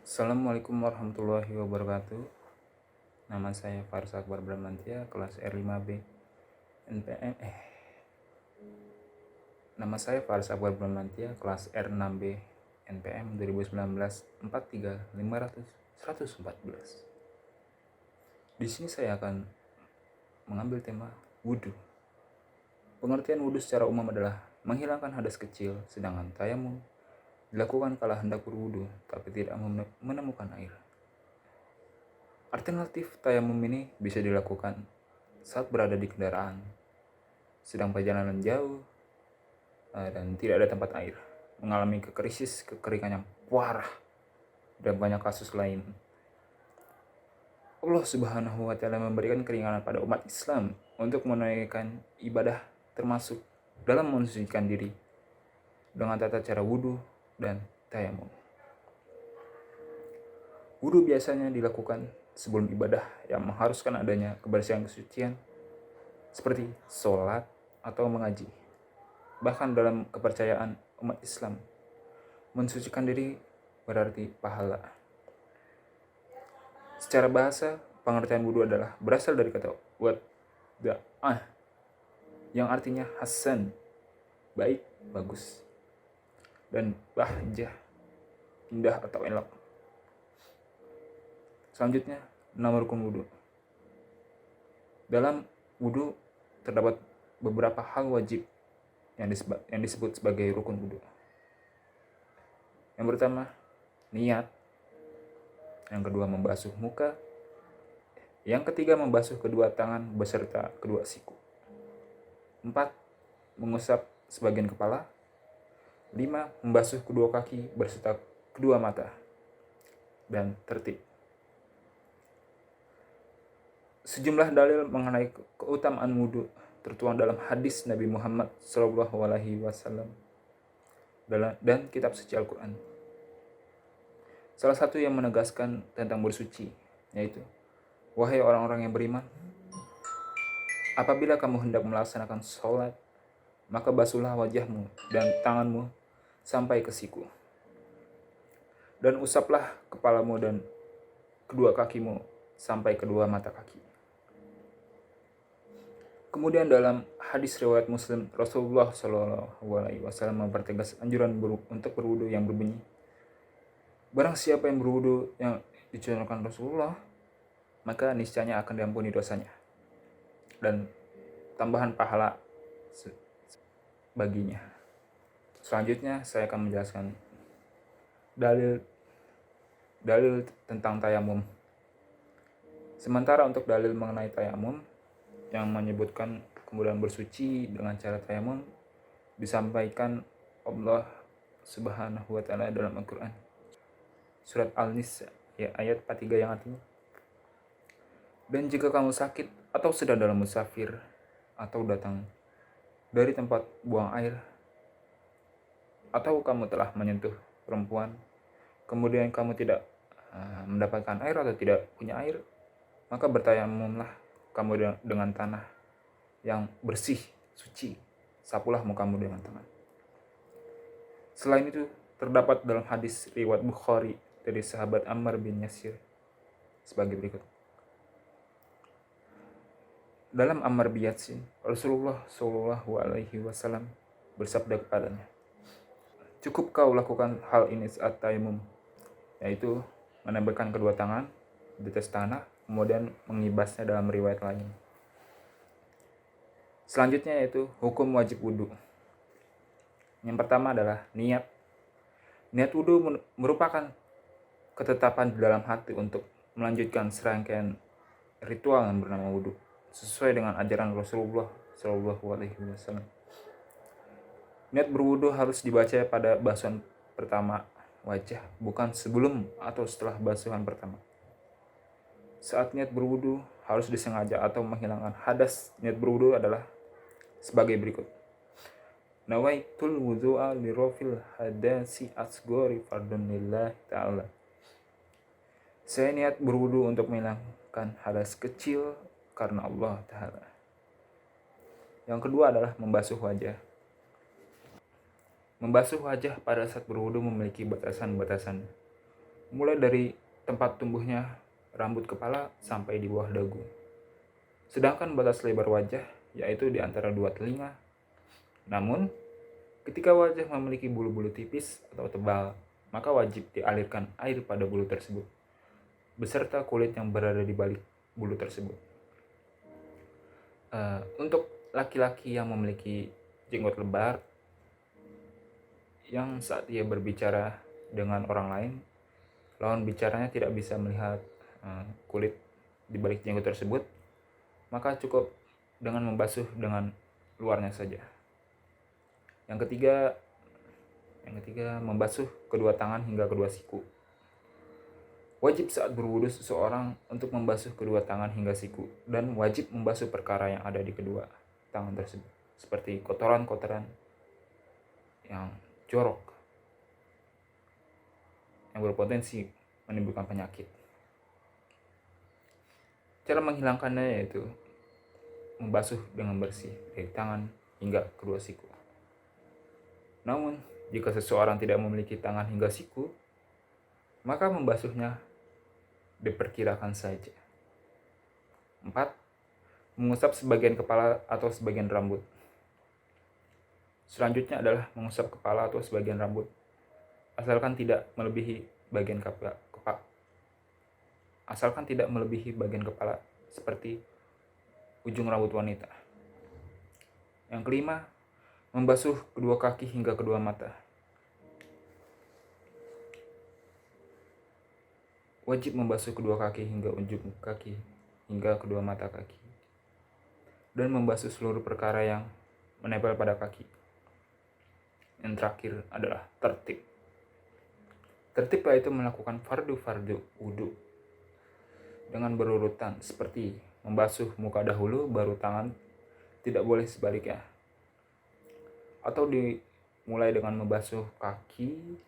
Assalamualaikum warahmatullahi wabarakatuh. Nama saya Faris Akbar Bramantia, kelas R5B NPM. Nama saya Faris Akbar Bramantia, kelas R6B NPM 2019 114. Di sini saya akan mengambil tema wudhu. Pengertian wudhu secara umum adalah menghilangkan hadas kecil, sedangkan tayamum dilakukan kala hendak berwudhu tapi tidak menemukan air. Alternatif tayamum ini bisa dilakukan saat berada di kendaraan, sedang perjalanan jauh, dan tidak ada tempat air, mengalami kekeringan yang parah, dan banyak kasus lain. Allah Subhanahu wa Ta'ala memberikan keringanan pada umat Islam untuk menunaikan ibadah, termasuk dalam mensucikan diri dengan tata cara wudhu dan tayamum. Wudhu biasanya dilakukan sebelum ibadah yang mengharuskan adanya kebersihan kesucian seperti sholat atau mengaji. Bahkan dalam kepercayaan umat Islam, mensucikan diri berarti pahala. Secara bahasa, pengertian wudhu adalah berasal dari kata wada'ah yang artinya hasan, baik, bagus, dan bahjah, indah atau elok. Selanjutnya, nama rukun wudhu. Dalam wudhu terdapat beberapa hal wajib yang disebut sebagai rukun wudhu. Yang pertama, niat. Yang kedua, membasuh muka. Yang ketiga, membasuh kedua tangan beserta kedua siku. 4. Mengusap sebagian kepala. 5. Membasuh kedua kaki beserta kedua mata. Dan tertib. Sejumlah dalil mengenai keutamaan wudhu tertuang dalam hadis Nabi Muhammad SAW dan kitab suci Al-Quran. Salah satu yang menegaskan tentang bersuci, yaitu, wahai orang-orang yang beriman, apabila kamu hendak melaksanakan sholat, maka basuhlah wajahmu dan tanganmu sampai ke siku, dan usaplah kepalamu dan kedua kakimu sampai kedua mata kaki. Kemudian dalam hadis riwayat Muslim, Rasulullah SAW mempertegas anjuran untuk berwudu yang berbunyi, barang siapa yang berwudu yang dicontohkan Rasulullah, maka niscaya akan diampuni dosanya dan tambahan pahala baginya. Selanjutnya saya akan menjelaskan dalil tentang tayamum. Sementara untuk dalil mengenai tayamum yang menyebutkan kemudahan bersuci dengan cara tayamum disampaikan Allah Subhanahu wa Ta'ala dalam Al-Quran. Surat Al-Nisa ayat 43 yang artinya, dan jika kamu sakit atau sedang dalam musafir atau datang dari tempat buang air, atau kamu telah menyentuh perempuan kemudian kamu tidak mendapatkan air atau tidak punya air, maka bertayamumlah kamu dengan tanah yang bersih, suci, sapulah mukamu dengan tangan. Selain itu, terdapat dalam hadis riwayat Bukhari dari sahabat Ammar bin Yasir sebagai berikut. Dalam Ammar bin Yasir, Rasulullah SAW bersabda kepadanya, cukup kau lakukan hal ini saat tayamum, yaitu menempelkan kedua tangan di atas tanah, kemudian mengibasnya dalam riwayat lain. Selanjutnya yaitu hukum wajib wudhu. Yang pertama adalah niat. Niat wudhu merupakan ketetapan di dalam hati untuk melanjutkan serangkaian ritual yang bernama wudhu sesuai dengan ajaran Rasulullah SAW. Niat berwudhu harus dibaca pada basuhan pertama wajah, bukan sebelum atau setelah basuhan pertama. Saat niat berwudu harus disengaja atau menghilangkan hadas. Niat berwudu adalah sebagai berikut. Nawaitul wudu'a lirafil hadasi asghari fardun lillahi ta'ala. Saya niat berwudu untuk menghilangkan hadas kecil karena Allah Ta'ala. Yang kedua adalah membasuh wajah. Membasuh wajah pada saat berwudu memiliki batasan-batasan. mulai dari tempat tumbuhnya rambut kepala sampai di bawah dagu. Sedangkan batas lebar wajah yaitu di antara dua telinga. Namun, ketika wajah memiliki bulu-bulu tipis atau tebal, maka wajib dialirkan air pada bulu tersebut, beserta kulit yang berada di balik bulu tersebut. Untuk laki-laki yang memiliki jenggot lebar, yang saat ia berbicara dengan orang lain, lawan bicaranya tidak bisa melihat kulit di balik jenggot tersebut, maka cukup dengan membasuh dengan luarnya saja. Yang ketiga, membasuh kedua tangan hingga kedua siku. Wajib saat berwudu seseorang untuk membasuh kedua tangan hingga siku, dan wajib membasuh perkara yang ada di kedua tangan tersebut, seperti kotoran-kotoran yang jorok yang berpotensi menimbulkan penyakit. Cara menghilangkannya yaitu membasuh dengan bersih dari tangan hingga kedua siku. Namun, jika seseorang tidak memiliki tangan hingga siku, maka membasuhnya diperkirakan saja. 4. Mengusap sebagian kepala atau sebagian rambut. Selanjutnya adalah mengusap kepala atau sebagian rambut, asalkan tidak melebihi bagian kepala seperti ujung rambut wanita. Yang kelima, membasuh kedua kaki hingga kedua mata. Wajib membasuh kedua kaki hingga ujung kaki hingga kedua mata kaki, dan membasuh seluruh perkara yang menempel pada kaki. Yang terakhir adalah tertib. Tertib yaitu melakukan fardu wudu dengan berurutan, seperti membasuh muka dahulu baru tangan, tidak boleh sebaliknya. Atau dimulai dengan membasuh kaki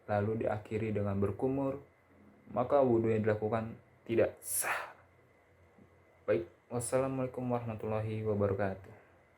lalu diakhiri dengan berkumur, maka wudu yang dilakukan tidak sah. Baik, wassalamualaikum warahmatullahi wabarakatuh.